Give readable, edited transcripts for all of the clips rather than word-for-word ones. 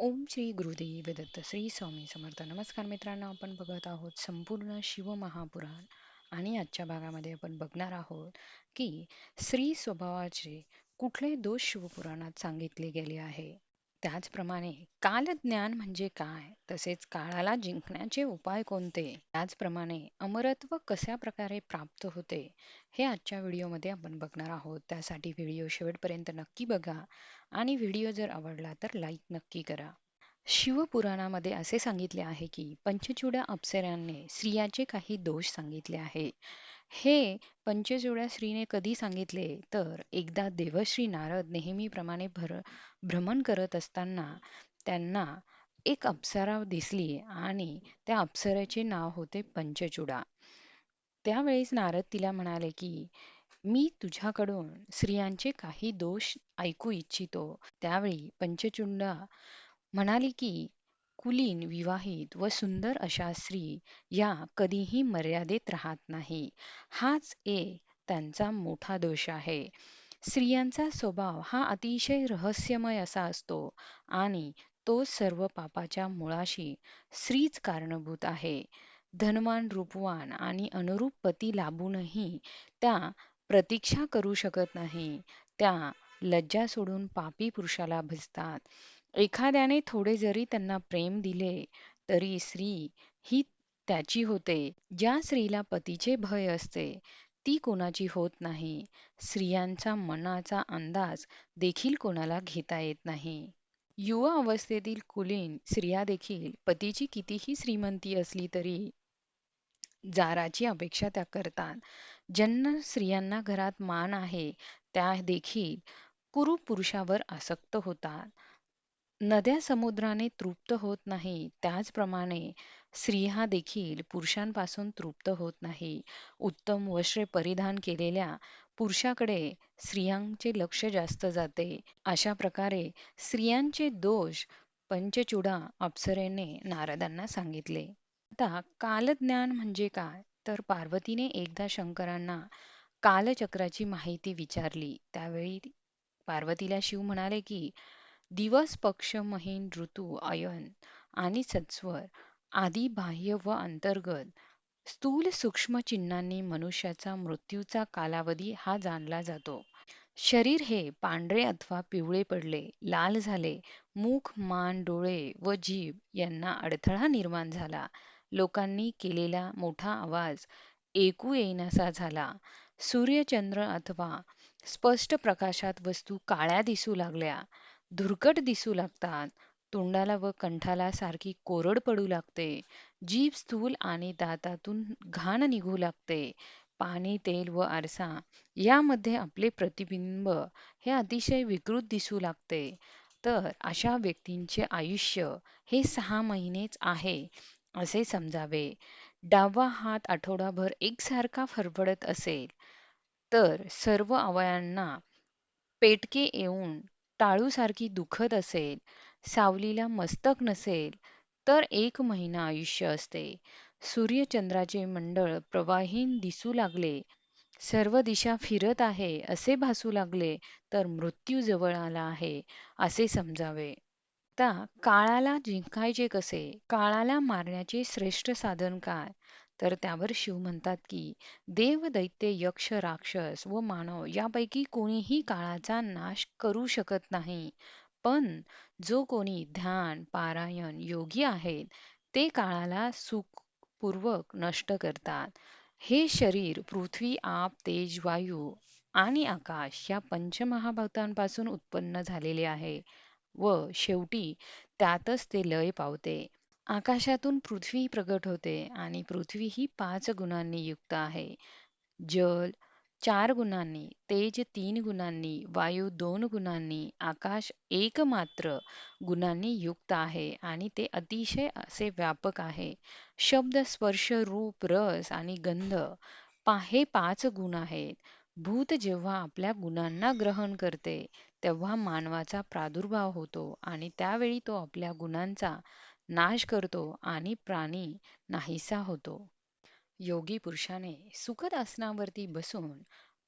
ओम श्री गुरुदेव दत्त श्री स्वामी समर्थ. नमस्कार मित्रांनो, आपण बघत आहोत संपूर्ण शिवमहापुराण आणि आजच्या भागामध्ये आपण बघणार आहोत की स्त्री स्वभावाचे कुठले दोष शिवपुराणात सांगितले गेले आहे. त्याचप्रमाणे कालज्ञान म्हणजे काय, तसेच काळाला जिंकण्याचे उपाय कोणते, त्याचप्रमाणे अमरत्व कशा प्रकारे प्राप्त होते, हे आजच्या व्हिडिओमध्ये आपण बघणार आहोत. त्यासाठी व्हिडिओ शेवटपर्यंत नक्की बघा आणि व्हिडिओ जर आवडला तर लाईक नक्की करा. शिवपुराणामध्ये असे सांगितले आहे की पंचचूड्या अप्सरांनी स्त्रियाचे काही दोष सांगितले आहे. हे पंचचूड्या स्त्रीने कधी सांगितले तर एकदा देवश्री नारद नेहमीप्रमाणे भ्रमण करत असताना त्यांना एक अप्सरा दिसली आणि त्या अप्सरेचे नाव होते पंचचूडा. त्यावेळेस नारद तिला म्हणाले की मी तुझ्याकडून स्त्रियांचे काही दोष ऐकू इच्छितो. त्यावेळी पंचचूडा म्हणाली की कुलीन, विवाहित व सुंदर अशा स्त्री या कधीही मर्यादेत राहत नाही. हाच एक त्यांचा मोठा दोष आहे. स्त्रियांचा स्वभाव हा अतिशय रहस्यमय असा असतो आणि तो सर्व पापाच्या मुळाशी स्त्रीच कारणभूत आहे. धनवान, रूपवान आणि अनुरूप पती लाभूनही त्या प्रतीक्षा करू शकत नाही. त्या लज्जा सोडून पापी पुरुषाला भजतात. एखाद्याने थोडे जरी त्यांना प्रेम दिले तरी स्त्री ही त्याची होते. ज्या स्त्रीला पतीचे भय असते ती कोणाची होत नाही. स्त्रियांचा मनाचा अंदाज देखील कोणाला घेता येत नाही. युवा अवस्थेतील कुलीन स्त्रिया देखील पतीची कितीही श्रीमंती असली तरी जाराची अपेक्षा त्या करतात. ज्यांना स्त्रियांना घरात मान आहे त्या देखील पुरुषावर आसक्त होतात. नद्या समुद्राने तृप्त होत नाही त्याचप्रमाणे स्त्रिया देखील पुरुषांपासून तृप्त होत नाही. उत्तम वस्त्रे परिधान केलेल्या पुरुषाकडे स्त्रियांचे लक्ष जास्त जाते. अशा प्रकारे स्त्रियांचे दोष पंचचूडा अप्सरेने नारदांना सांगितले. आता कालज्ञान म्हणजे काय, तर पार्वतीने एकदा शंकरांना कालचक्राची माहिती विचारली. त्यावेळी पार्वतीला शिव म्हणाले की दिवस, पक्ष, महीन, ऋतू, अयन आणि सत्स्वर आदी बाह्य व अंतर्गत स्थूल सूक्ष्म चिन्हांनी मनुष्याचा मृत्यूचा कालावधी हा जाणला जातो. शरीर हे पांढरे अथवा पिवळे पडले, लाल झाले, मुख, मान, डोळे व जीभ यांना अडथळा निर्माण झाला, लोकांनी केलेला मोठा आवाज ऐकू येईनासा झाला, सूर्यचंद्र अथवा स्पष्ट प्रकाशात वस्तू काळ्या दिसू लागल्या, धुरकट दिसू लागतात, तोंडाला व कंठाला सारखी कोरड पडू लागते, जीभ स्थूल आणि दातातून घाण निघू लागते, पाणी, तेल व आरसा यामध्ये आपले प्रतिबिंब हे अतिशय विकृत दिसू लागते. तर अशा व्यक्तींचे आयुष्य हे 6 महिनेच आहे असे समजावे. डावा हात आठवडाभर एकसारखा फरफडत असेल तर सर्व अवयवांना पेटके येऊन टाळूसारखी दुखत असेल, सावलीला मस्तक नसेल तर 1 महिना आयुष्य असते. सूर्यचंद्राचे मंडळ प्रवाहीन दिसू लागले, सर्व दिशा फिरत आहे असे भासू लागले तर मृत्यू जवळ आला आहे असे समजावे. आता काळाला जिंकायचे कसे, काळाला मारण्याचे श्रेष्ठ साधन काय, तर त्यावर शिव म्हणतात की देव, दैत्य, यक्ष, राक्षस व मानव यापैकी कोणीही काळाचा नाश करू शकत नाही. पण जो कोणी ध्यान, पारायण योगी आहेत ते काळाला सुखपूर्वक नष्ट करतात. हे शरीर पृथ्वी, आप, तेज, वायू आणि आकाश या पंचमहाभूतांपासून उत्पन्न झालेले आहे व शेवटी त्यातच ते लय पावते. आकाशातून पृथ्वी प्रगट होते आणि पृथ्वी ही 5 गुणांनी युक्त आहे. जल 4 गुणांनी, तेज 3 गुणांनी, वायू 2 गुणांनी, आकाश एकमात्र गुणांनी युक्त आहे आणि ते अतिशय असे व्यापक आहे. शब्द, स्पर्श, रूप, रस आणि गंध हे 5 गुण आहेत. भूत जेव्हा आपल्या गुणांना ग्रहण करते तेव्हा मानवाचा प्रादुर्भाव होतो आणि त्यावेळी तो आपल्या गुणांचा नाश करतो आणि प्राणी नाहीसा होतो. योगी पुरुषाने सुखद आसनावरती बसून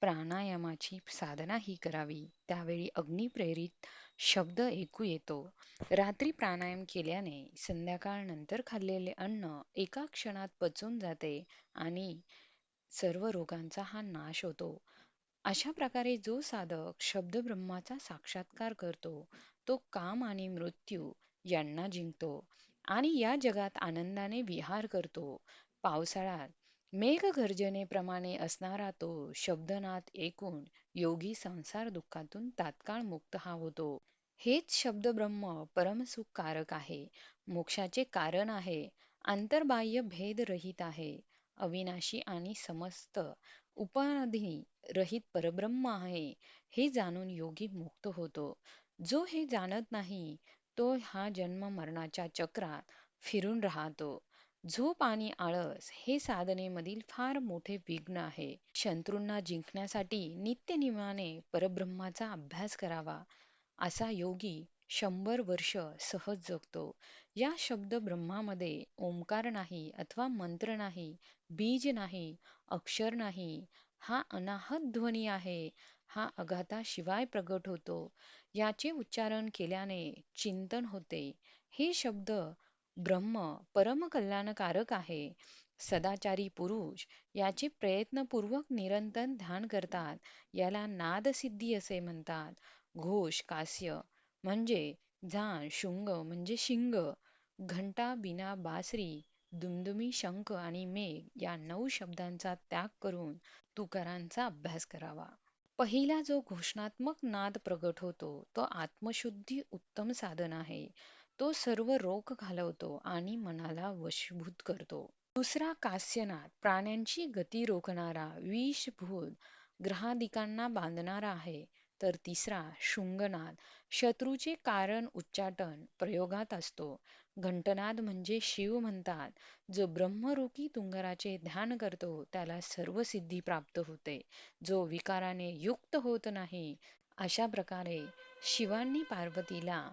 प्राणायामाची साधना ही करावी. त्यावेळी अग्निप्रेरित शब्द ऐकू येतो. रात्री प्राणायाम केल्याने संध्याकाळ नंतर खाल्लेले अन्न एका क्षणात पचून जाते आणि सर्व रोगांचा हा नाश होतो. अशा प्रकारे जो साधक शब्द ब्रह्माचा साक्षात्कार करतो, तो काम आणि मृत्यू यांना जिंकतो आणि या जगात आनंदाने विहार करतो. पावसाळ्यात मेघगर्जनेप्रमाणे असणारा तो शब्दनाद ऐकून योगी संसार दुःखातून तात्काळ मुक्त हा होतो. हेच शब्द ब्रह्म परमसुखकारक आहे, मोक्षाचे कारण आहे, अंतर्बाह्य भेद रहित आहे, अविनाशी आणि समस्त उपाधी रहित परब्रह्म आहे, हे जाणून योगी मुक्त होतो. जो हे जाणत नाही, तो हा जन्म मरणाच्या चक्रात फिरून राहतो. झोप आणि आळस हे साधनेमधील फार मोठे विघ्न आहे. शत्रूंना जिंकण्यासाठी नित्यनियमाने परब्रह्माचा अभ्यास करावा. असा योगी 100 वर्ष सहज जगतो. या शब्द ब्रह्मामध्ये ओंकार नाही अथवा मंत्र नाही, बीज नाही, अक्षर नाही, हा अनाहत ध्वनी आहे. हा अघाताशिवाय प्रगट होतो. याचे उच्चारण केल्याने चिंतन होते. हे शब्द ब्रह्म परम कल्याणकारक आहे. सदाचारी पुरुष याचे प्रयत्नपूर्वक निरंतर ध्यान करतात. याला नादसिद्धी असे म्हणतात. घोष कास्य म्हणजे झान, शुंग म्हणजे शिंग, घंटा, बिना, बासरी, दुमदुमी, शंख आणि मेघ या 9 शब्दांचा त्याग करून तुकारांचा अभ्यास करावा. पहिला जो घोषणात्मक नाद प्रगट होतो तो आत्मशुद्धी उत्तम साधन आहे. तो सर्व रोग घालवतो आणि मनाला वशीभूत करतो. दुसरा कास्यनाद प्राण्यांची गती रोखणारा, विषभूत ग्रहादिकांना बांधणारा आहे. तर तिसरा शृंगनाद शत्रूचे कारण उच्चाटन प्रयोगात असतो. घंटनाद म्हणजे शिव म्हणतात. जो ब्रह्मरूपी तुंगाराचे ध्यान करतो त्याला सर्व सिद्धी प्राप्त होते. जो विकाराने युक्त होत नाही. अशा प्रकारे शिवांनी पार्वतीला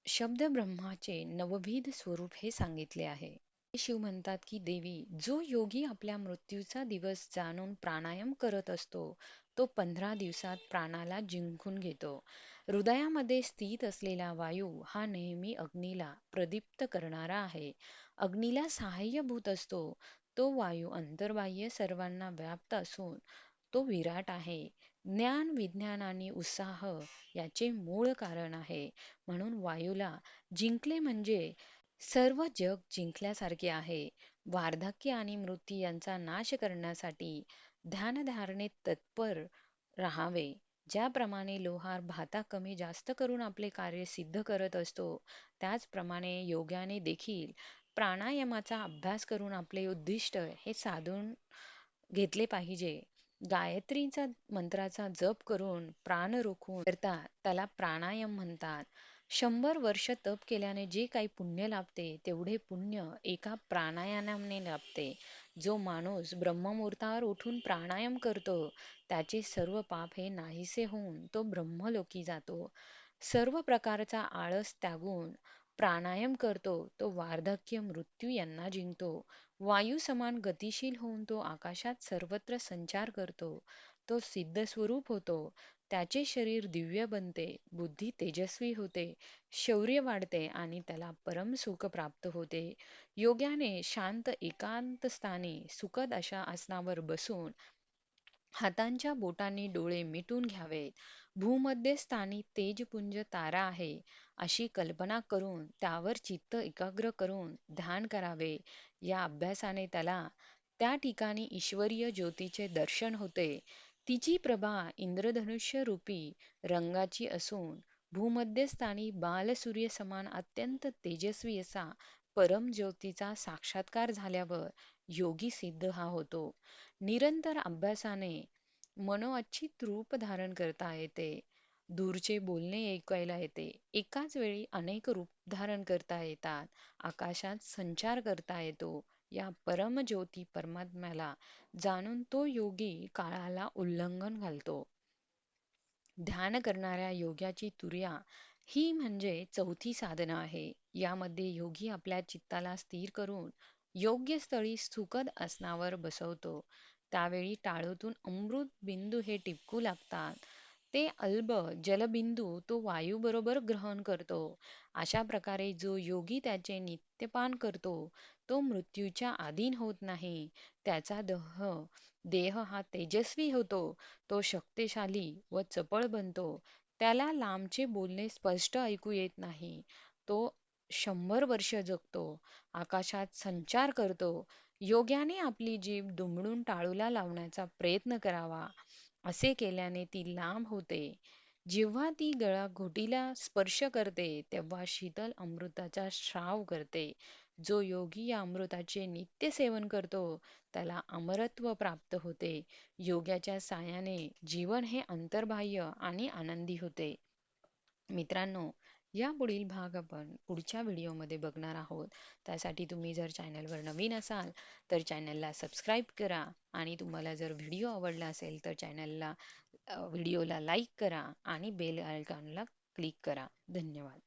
शब्द ब्रह्माचे नवविध स्वरूप हे सांगितले आहे. शिव म्हणतात की देवी, जो योगी आपल्या मृत्यूचा दिवस जाणून प्राणायाम करत असतो, तो 15 दिवसात प्राणाला जिंकून घेतो. हृदयामध्ये स्थित असलेला वायू हा नेहमी अग्नीला प्रदीप्त करणारा आहे. अग्नीला सहाय्यभूत असतो. तो वायू अंतर्बाह्य सर्वांना व्याप्त असून तो विराट आहे. ज्ञान, विज्ञान आणि उत्साह याचे मूळ कारण आहे. म्हणून वायूला जिंकले म्हणजे सर्व जग जिंकल्यासारखे आहे. वार्धक्य आणि मृत्यू यांचा नाश करण्यासाठी ध्यानधारणेत तत्पर राहावे. ज्याप्रमाणे लोहार भाता कमी जास्त करून आपले कार्य सिद्ध करत असतो, त्याचप्रमाणे योग्याने देखील प्राणायामाचा अभ्यास करून आपले उद्दिष्ट हे साधून घेतले पाहिजे. गायत्रीचा मंत्राचा जप करून प्राण रोखून करतात त्याला प्राणायाम म्हणतात. 100 वर्ष तप केल्याने जे काही पुण्य लाभते तेवढे पुण्य एका प्राणायामाने लाभते. जो माणूस ब्रह्ममुहूर्तावर उठून प्राणायाम करतो त्याचे सर्व पाप हे नाहीसे होऊन तो ब्रह्मलोकी जातो. सर्व प्रकारचा आळस त्यागून प्राणायाम करतो तो वार्धक्य मृत्यू यांना जिंकतो. वायू समान गतिशील होऊन तो आकाशात सर्वत्र संचार करतो. तो सिद्ध स्वरूप होतो. त्याचे शरीर दिव्य बनते, बुद्धी तेजस्वी होते, शौर्य वाढते आणि त्याला परम सुख प्राप्त होते. योग्याने शांत एकांत स्थानी सुखद अशा आसनावर बसून हातांच्या बोटांनी डोळे मिटून घ्यावेत. भूमध्यस्थानी तेजपुंज तारा आहे अशी कल्पना करून त्यावर चित्त एकाग्र करून ध्यान करावे. या अभ्यासाने त्याला त्या ठिकाणी ईश्वरीय ज्योतीचे दर्शन होते. तिची प्रभा इंद्रधनुष्य रूपी रंगाची असून भूमध्यस्थानी बालसूर्य समान अत्यंत तेजस्वी असा परम ज्योतीचा साक्षात्कार झाल्यावर योगी सिद्ध हा होतो. निरंतर अभ्यासाने मनोअच्छित रूप धारण करता येते. दूरचे बोलणे ऐकायला येते. एकाच वेळी अनेक रूप धारण करता येतात. आकाशात संचार करता येतो. या परमज्योती परमात्म्याला जाणून तो योगी काळाला उल्लंघन घालतो. ध्यान करणाऱ्या योग्याची तुर्या ही म्हणजे चौथी साधना आहे. यामध्ये योगी आपल्या चित्ताला स्थिर करून योग्य स्थळी सुखद आसनावर बसवतो. त्यावेळी टाळूतून अमृत बिंदू हे टिपकू लागतात. ते अल्ब जलबिंदू तो वायू बरोबर ग्रहण करतो. अशा प्रकारे जो योगी त्याचे नित्यपान करतो, तो मृत्यूच्या अधीन होत नाही. त्याचा देह हा तेजस्वी होतो. तो शक्तिशाली व चपळ बनतो. त्याला लांबचे बोलणे स्पष्ट ऐकू येत नाही. तो 100 वर्ष जगतो. आकाशात संचार करतो. योग्याने आपली जीभ दुमडून टाळूला लावण्याचा प्रयत्न करावा. असे केल्याने ती लांब होते. जेव्हा ती गळा घोटीला स्पर्श करते, तेव्हा शीतल अमृताचा स्राव करते. जो योगी या अमृताचे नित्य सेवन करतो, त्याला अमरत्व प्राप्त होते. योगाच्या साहाय्याने जीवन हे अंतर्बाह्य आणि आनंदी होते. मित्रांनो, या पुढील भाग आपण पुढच्या व्हिडिओमध्ये बघणार आहोत. त्यासाठी तुम्ही जर चॅनलवर नवीन असाल तर चॅनलला सबस्क्राईब करा आणि तुम्हाला जर व्हिडिओ आवडला असेल तर व्हिडिओला लाईक करा आणि बेल आयकॉनला क्लिक करा. धन्यवाद.